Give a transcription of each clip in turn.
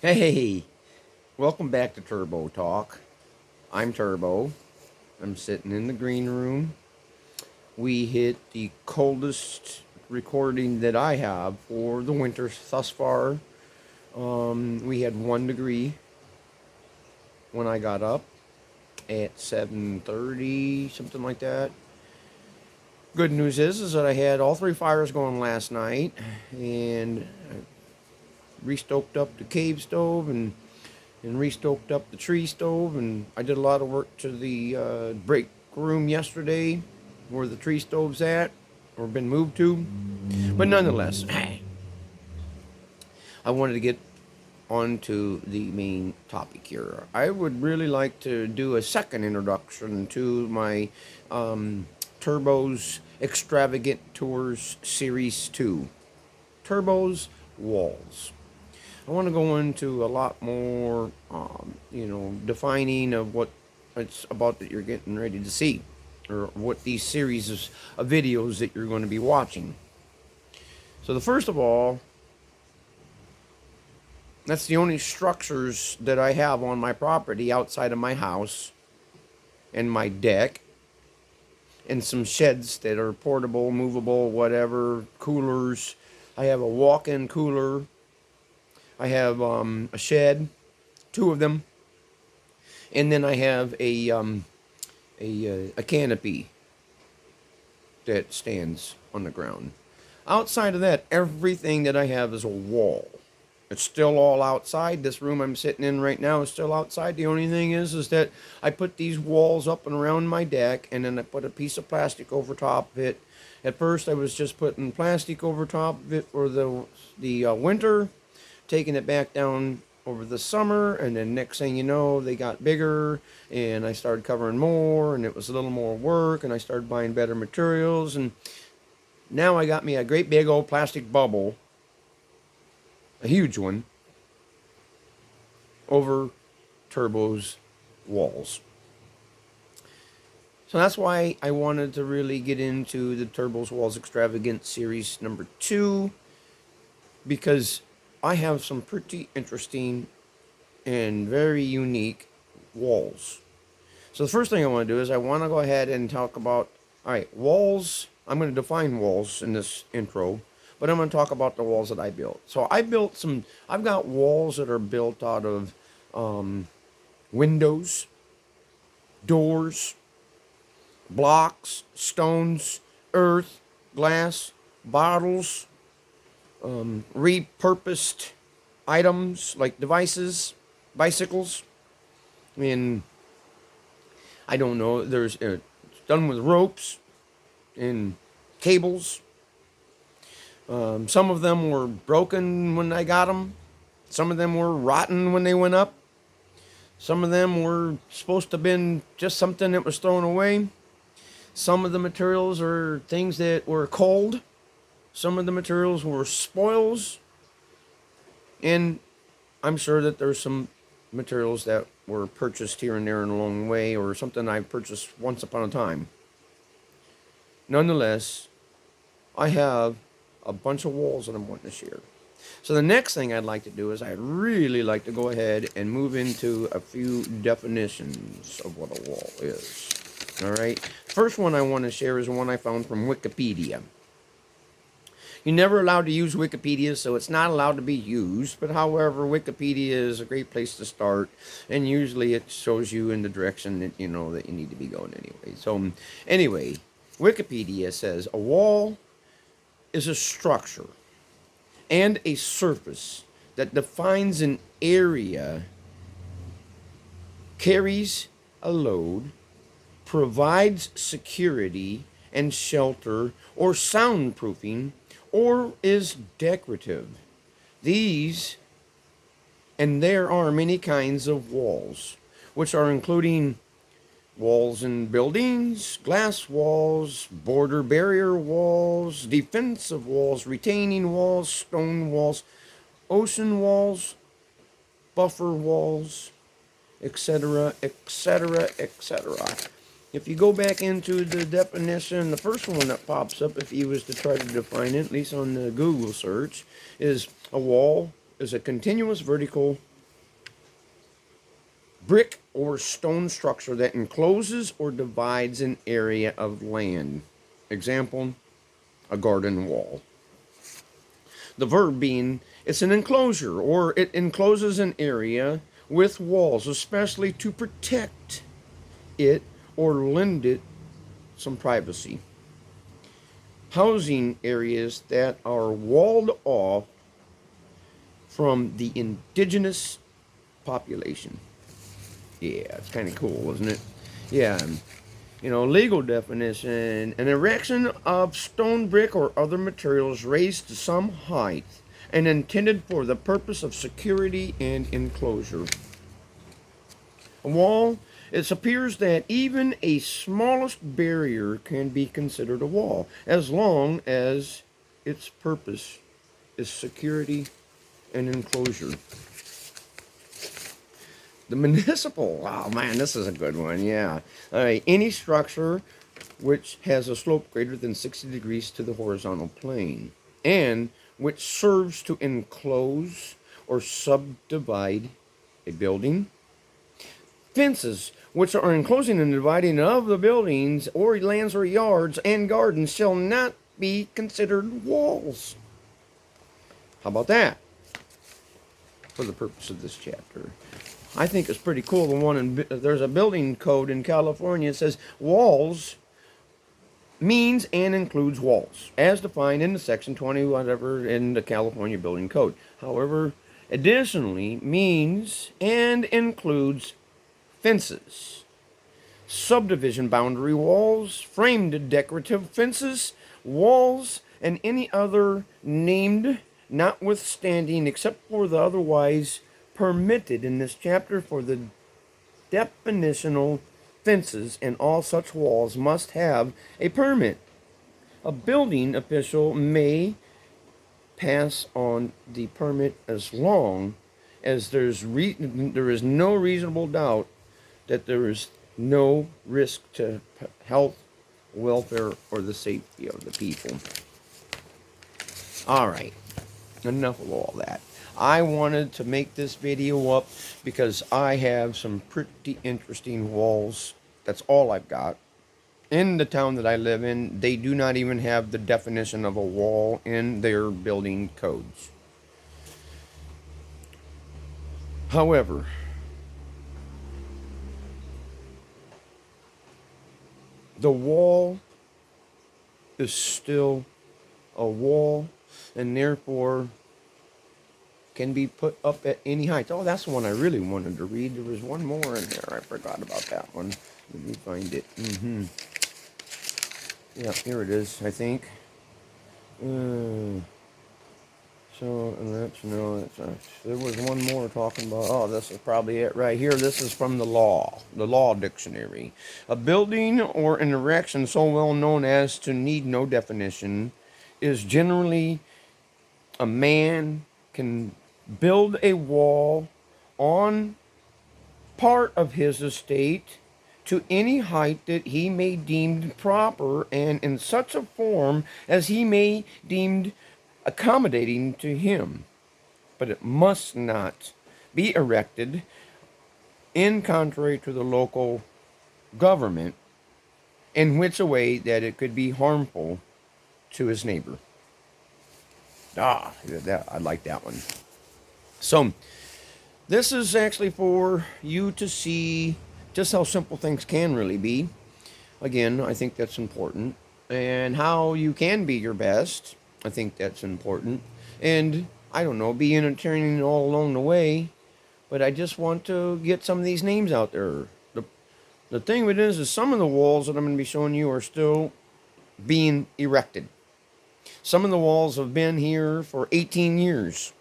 Hey, welcome back to Turbo Talk. I'm Turbo. I'm sitting in the green room. We hit the coldest recording that I have for the winter thus far. We had 1 degree when I got up at 7:30, something like that. Good news is that I had all three fires going last night, and I restoked up the cave stove and restoked up the tree stove, and I did a lot of work to the break room yesterday where the tree stove's at or been moved to. But nonetheless, I wanted to get on to the main topic here. I would really like to do a second introduction to my Turbo's Extravagant Tours Series 2. Turbo's Walls. I want to go into a lot more, defining of what it's about that you're getting ready to see, or what these series of videos that you're going to be watching. So the first of all, that's the only structures that I have on my property outside of my house and my deck, and some sheds that are portable, movable, whatever, coolers. I have a walk-in cooler. I have a shed, two of them, and then I have a canopy that stands on the ground. Outside of that, everything that I have is a wall. It's still all outside. This room I'm sitting in right now is still outside. The only thing is that I put these walls up and around my deck, and then I put a piece of plastic over top of it. At first, I was just putting plastic over top of it for the winter, taking it back down over the summer, and then next thing you know, they got bigger, and I started covering more, and it was a little more work, and I started buying better materials, and now I got me a great big old plastic bubble, a huge one, over Turbo's walls. So that's why I wanted to really get into the Turbo's Walls Extravagant Series number 2, because I have some pretty interesting and very unique walls. So the first thing I want to do is I want to go ahead and talk about, all right, walls. I'm going to define walls in this intro, but I'm going to talk about the walls that I built. So I've got walls that are built out of windows, doors, blocks, stones, earth, glass, bottles, repurposed items like devices, bicycles, and I don't know, there's done with ropes and cables. Some of them were broken when I got them. Some of them were rotten when they went up. Some of them were supposed to have been just something that was thrown away. Some of the materials are things that were cold. Some of the materials were spoils. And I'm sure that there's some materials that were purchased here and there along the way, or something I purchased once upon a time. Nonetheless, I have a bunch of walls that I'm wanting to share. So the next thing I'd like to do is I'd really like to go ahead and move into a few definitions of what a wall is. All right. First one I want to share is one I found from Wikipedia. You're never allowed to use Wikipedia, so it's not allowed to be used. But however, Wikipedia is a great place to start, and usually it shows you in the direction that you need to be going anyway. So anyway, Wikipedia says a wall is a structure and a surface that defines an area, carries a load, provides security and shelter or soundproofing, or is decorative. These, and there are many kinds of walls, which are including walls in buildings, glass walls, border barrier walls, defensive walls, retaining walls, stone walls, ocean walls, buffer walls, etc., etc., etc. If you go back into the definition, the first one that pops up, if you was to try to define it, at least on the Google search, is a wall is a continuous vertical brick or stone structure that encloses or divides an area of land. Example, a garden wall. The verb being it's an enclosure, or it encloses an area with walls, especially to protect it or lend it some privacy. Housing areas that are walled off from the indigenous population. Yeah, it's kind of cool, isn't it? Yeah, legal definition: an erection of stone, brick, or other materials raised to some height and intended for the purpose of security and enclosure. A wall, it appears that even a smallest barrier can be considered a wall, as long as its purpose is security and enclosure. The municipal, oh man, this is a good one, yeah. All right, any structure which has a slope greater than 60 degrees to the horizontal plane, and which serves to enclose or subdivide a building. Fences, which are enclosing and dividing of the buildings or lands or yards and gardens, shall not be considered walls. How about that? For the purpose of this chapter, I think it's pretty cool. There's a building code in California that says walls means and includes walls, as defined in the section 20 whatever in the California Building Code. However, additionally means and includes fences, subdivision boundary walls, framed decorative fences, walls, and any other named, notwithstanding, except for the otherwise permitted in this chapter for the definitional fences, and all such walls must have a permit. A building official may pass on the permit as long as there is no reasonable doubt that there is no risk to health, welfare, or the safety of the people. All right, enough of all that. I wanted to make this video up because I have some pretty interesting walls. That's all I've got. In the town that I live in, they do not even have the definition of a wall in their building codes. However, the wall is still a wall, and therefore can be put up at any height. Oh, that's the one I really wanted to read. There was one more in there. I forgot about that one. Let me find it. Yeah, here it is, I think. There was one more talking about, oh, this is probably it right here. This is from the law dictionary. A building or an erection so well known as to need no definition is generally a man can build a wall on part of his estate to any height that he may deem proper, and in such a form as he may deem accommodating to him. But it must not be erected in contrary to the local government, in which a way that it could be harmful to his neighbor. I like that one. So, this is actually for you to see just how simple things can really be. Again, I think that's important. And how you can be your best, I think that's important. And, I don't know, be entertaining all along the way. But I just want to get some of these names out there. The thing with it is some of the walls that I'm going to be showing you are still being erected. Some of the walls have been here for 18 years.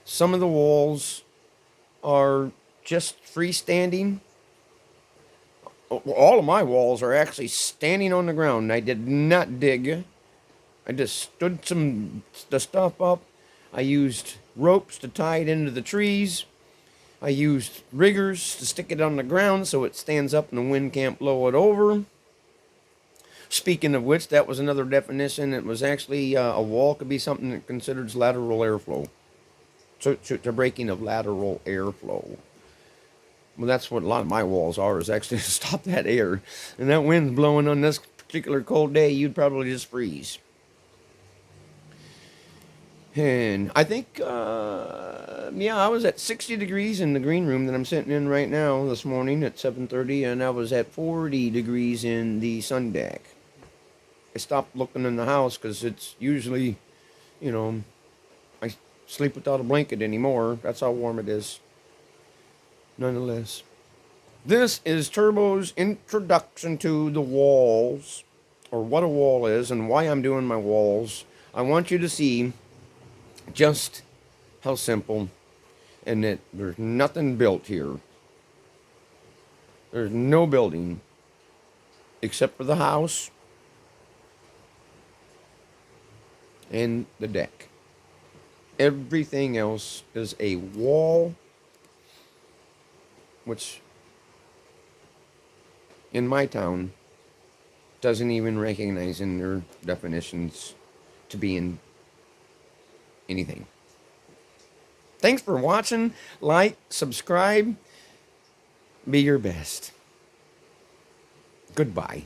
Some of the walls are just freestanding. All of my walls are actually standing on the ground. I did not dig. I just stood the stuff up. I used ropes to tie it into the trees. I used riggers to stick it on the ground so it stands up and the wind can't blow it over. Speaking of which, that was another definition. It was actually a wall could be something that considers lateral airflow. To breaking of lateral airflow. Well, that's what a lot of my walls are, is actually to stop that air. And that wind's blowing on this particular cold day, you'd probably just freeze. And I think, yeah, I was at 60 degrees in the green room that I'm sitting in right now this morning at 7:30, and I was at 40 degrees in the sun deck. I stopped looking in the house because it's usually, you know, I sleep without a blanket anymore. That's how warm it is. Nonetheless, this is Turbo's introduction to the walls, or what a wall is, and why I'm doing my walls. I want you to see just how simple, and that there's nothing built here. There's no building except for the house and the deck. Everything else is a wall, which in my town doesn't even recognize in their definitions to be in anything. Thanks for watching. Like, subscribe, be your best. Goodbye.